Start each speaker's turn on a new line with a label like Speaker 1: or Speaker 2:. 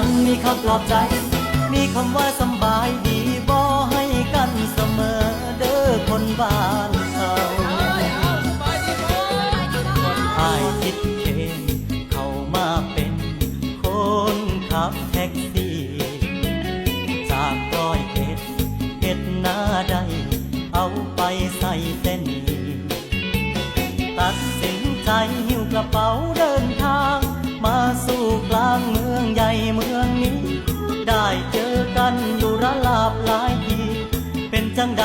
Speaker 1: ยังมีคำปลอบใจมีคำว่าสบายดีบ่ให้กันเสมอเด้อคนบ้านเขาอ้ายคิดเคนเข้ามาเป็นคนขับแท็กซี่จาก101เฮ็ดหน้าได้เอาไปใส่เส้นตัดสินใจหิ้วกระเป๋าเดินทางมาสู่กลางเมืองใหญ่เมืองนี้ได้เจอกันดูระลาบหลายทีเป็นจังใด